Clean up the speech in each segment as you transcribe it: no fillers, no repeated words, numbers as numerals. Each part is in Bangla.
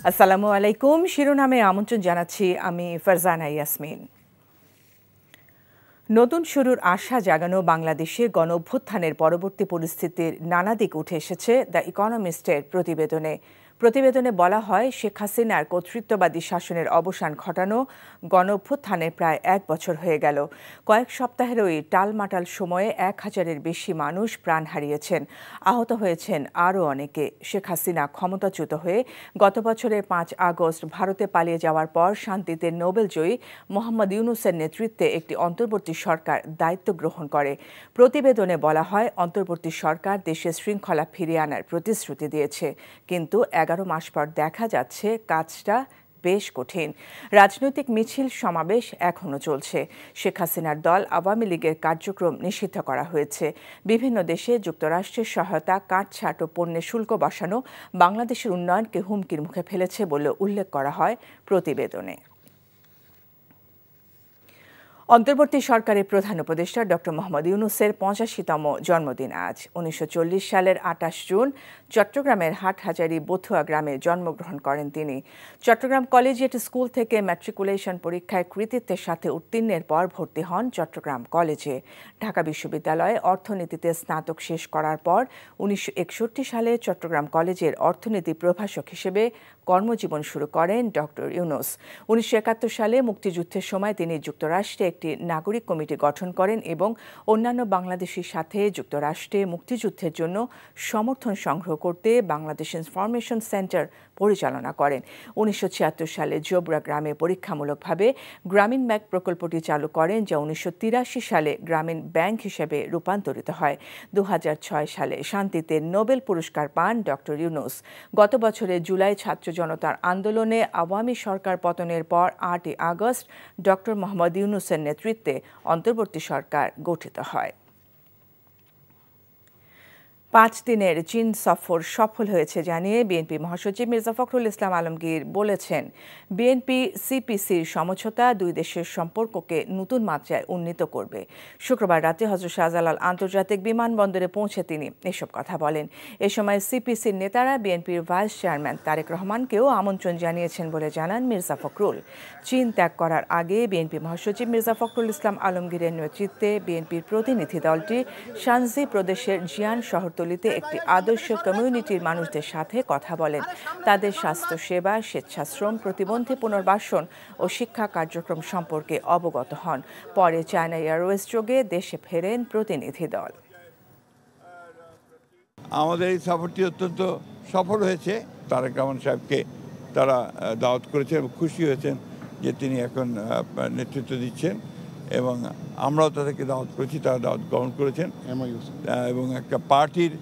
আসসালামু আলাইকুম। শিরোনামে আমন্ত্রণ জানাচ্ছি আমি ফারজানা ইয়াসমিন। নতুন শুরুর আশা জাগানো বাংলাদেশে গণঅভ্যুত্থানের পরবর্তী পরিস্থিতির নানা দিক উঠে এসেছে দ্য ইকোনমিস্টের প্রতিবেদনে। প্রতিবেদনে বলা হয়, শেখ হাসিনার কর্তৃত্ববাদী শাসনের অবসান ঘটানো গণঅভ্যুত্থানের প্রায় ১ বছর হয়ে গেল। কয়েক সপ্তাহের ওই টালমাটাল সময়ে ১,০০০-এর বেশি মানুষ প্রাণ হারিয়েছেন, আহত হয়েছেন আরও অনেকে। শেখ হাসিনা ক্ষমতাচ্যুত হয়ে গত বছরের ৫ আগস্ট ভারতে পালিয়ে যাওয়ার পর শান্তিতে নোবেলজয়ী মোহাম্মদ ইউনূসের নেতৃত্বে একটি অন্তর্বর্তী সরকার দায়িত্ব গ্রহণ করে। প্রতিবেদনে বলা হয়, অন্তর্বর্তী সরকার দেশে শৃঙ্খলা ফিরিয়ে আনার প্রতিশ্রুতি দিয়েছে, কিন্তু ১১ মাস পর দেখা যাচ্ছে কাজটা বেশ কঠিন। রাজনৈতিক মিছিল সমাবেশ এখনও চলছে। শেখ হাসিনার দল আওয়ামী লীগের কার্যক্রম নিষিদ্ধ করা হয়েছে। বিভিন্ন দেশে যুক্তরাষ্ট্রের সহায়তা, কাটছাঁট ও পণ্যের শুল্ক বসানো বাংলাদেশের উন্নয়নকে হুমকির মুখে ফেলেছে বলে উল্লেখ করা হয় প্রতিবেদনে। অন্তর্বর্তী সরকারের প্রধান উপদেষ্টা ডক্টর মোহাম্মদ ইউনূসের ৮৫তম জন্মদিন আজ। ১৯৪০ সালের ২৮ জুন চট্টগ্রামের হাটহাজারী বথুয়া গ্রামে জন্মগ্রহণ করেন তিনি। চট্টগ্রাম কলেজিয়েট স্কুল থেকে ম্যাট্রিকুলেশন পরীক্ষায় কৃতিত্বের সাথে উত্তীর্ণের পর ভর্তি হন চট্টগ্রাম কলেজে। ঢাকা বিশ্ববিদ্যালয়ে অর্থনীতিতে স্নাতক শেষ করার পর ১৯৬১ সালে চট্টগ্রাম কলেজের অর্থনীতি প্রভাষক হিসেবে কর্মজীবন শুরু করেন ডক্টর ইউনূস। ১৯৭১ সালে মুক্তিযুদ্ধের সময় তিনি যুক্তরাষ্ট্রে একটি নাগরিক কমিটি গঠন করেন এবং অন্যান্য বাংলাদেশির সাথে যুক্তরাষ্ট্রে মুক্তিযুদ্ধের জন্য সমর্থন সংগ্রহ করতে বাংলাদেশ ইনফরমেশন সেন্টার পরিচালনা করেন। ১৯৭৬ সালে জোবরা গ্রামে পরীক্ষামূলকভাবে গ্রামীণ ব্যাংক প্রকল্পটি চালু করেন, যা ১৯৮৩ সালে গ্রামীণ ব্যাংক হিসেবে রূপান্তরিত হয়। ২০০৬ সালে শান্তিতে নোবেল পুরস্কার পান ডক্টর ইউনূস। গত বছরের জুলাই ছাত্র জনতার আন্দোলনে আওয়ামী সরকার পতনের পর ৮ই আগস্ট ডক্টর মোহাম্মদ ইউনূসের নেতৃত্বে অন্তর্বর্তী সরকার গঠিত হয়। ৫ দিনের চীন সফর সফল হয়েছে জানিয়ে বিএনপি মহাসচিব মির্জা ফখরুল ইসলাম আলমগীর বলেছেন, বিএনপি সিপিসির সমঝোতা দুই দেশের সম্পর্ককে নতুন মাত্রায় উন্নীত করবে। শুক্রবার রাতে হযরত শাহজালাল আন্তর্জাতিক বিমানবন্দরে পৌঁছে তিনি এসব কথা বলেন। এ সময় সিপিসির নেতারা বিএনপির ভাইস চেয়ারম্যান তারেক রহমানকেও আমন্ত্রণ জানিয়েছেন বলে জানান মির্জা ফখরুল। চীন ত্যাগ করার আগে বিএনপি মহাসচিব মির্জা ফখরুল ইসলাম আলমগীরের নেতৃত্বে বিএনপির প্রতিনিধি দলটি শানজি প্রদেশের জিয়ান শহরতলিতে একটি আদর্শ কমিউনিটির মানুষদের সাথে কথা বলেন। তাদের স্বাস্থ্যসেবা, স্বেচ্ছাশ্রম, প্রতিবন্ধী পুনর্বাসন ও শিক্ষা কার্যক্রম সম্পর্কে অবগত হন। পরে চায়না এয়ারওয়েজ যোগে দেশে ফেরেন প্রতিনিধি দল। আমাদের এই সফরটি অত্যন্ত সফল হয়েছে। তারেক রহমান সাহেবকে তারা দাওয়াত করেছেন এবং খুশি হয়েছেন যে তিনি এখন নেতৃত্ব দিচ্ছেন, এবং আমরাও তাদেরকে দাওয়াত করেছি, তারা দাওয়াত গ্রহণ করেছেন এবং একটা পার্টির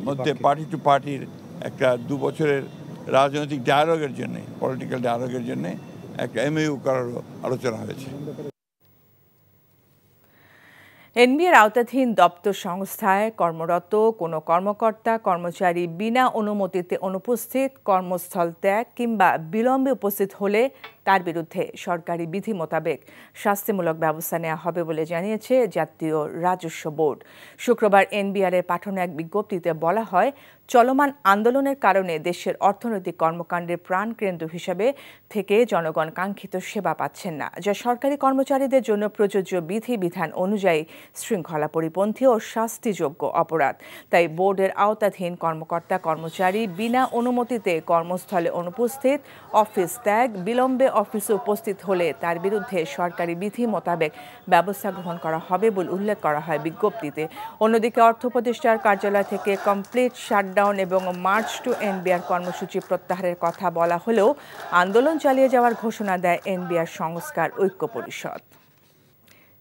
মধ্যে পার্টি টু পার্টির একটা ২ বছরের রাজনৈতিক ডায়ালগের জন্যে, পলিটিক্যাল ডায়ালগের জন্যে একটা এমইউ করারও আলোচনা হয়েছে। এনবিআর আওতাধীন দপ্তর সংস্থায় কর্মরত কোনো কর্মকর্তা কর্মচারী বিনা অনুমতিতে অনুপস্থিত, কর্মস্থল ত্যাগ কিংবা বিলম্বে উপস্থিত হলে তার বিরুদ্ধে সরকারি বিধি মোতাবেক শাস্তিমূলক ব্যবস্থা নেওয়া হবে বলে জানিয়েছে জাতীয় রাজস্ব বোর্ড। শুক্রবার এনবিআরের পাঠানো এক বিজ্ঞপ্তিতে বলা হয়, চলমান আন্দোলনের কারণে দেশের অর্থনৈতিক কর্মকাণ্ডের প্রাণকেন্দ্র হিসেবে থেকে জনগণ কাঙ্ক্ষিত সেবা পাচ্ছেন না, যা সরকারি কর্মচারীদের জন্য প্রযোজ্য বিধিবিধান অনুযায়ী শৃঙ্খলা পরিপন্থী ও শাস্তিযোগ্য অপরাধ। তাই বোর্ডের আওতাধীন কর্মকর্তা কর্মচারী বিনা অনুমতিতে কর্মস্থলে অনুপস্থিত, অফিস ত্যাগ, বিলম্বে অফিসে উপস্থিত হলে তার বিরুদ্ধে সরকারি বিধি মোতাবেক ব্যবস্থা গ্রহণ করা হবে বলে উল্লেখ করা হয় বিজ্ঞপ্তিতে। অন্যদিকে অর্থ উপদেষ্টার কার্যালয় থেকে কমপ্লিট শাটডাউন এবং মার্চ টু এনবিআর কর্মসূচি প্রত্যাহারের কথা বলা হলেও আন্দোলন চালিয়ে যাওয়ার ঘোষণা দেয় এনবিআর সংস্কার ঐক্য পরিষদ।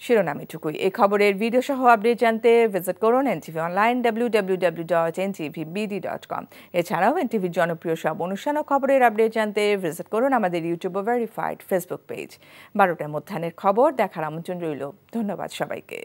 শিরোনাম এটুকুই। এই খবরের ভিডিও সহ আপডেট জানতে ভিজিট করুন এনটিভি অনলাইন www.ntvbd.com। এছাড়াও এনটিভির জনপ্রিয় সব অনুষ্ঠান ও খবরের আপডেট জানতে ভিজিট করুন আমাদের ইউটিউব ও ভেরিফাইড ফেসবুক পেজ। ১২টায় মধ্যাহ্নের খবর দেখার আমন্ত্রণ রইল। ধন্যবাদ সবাইকে।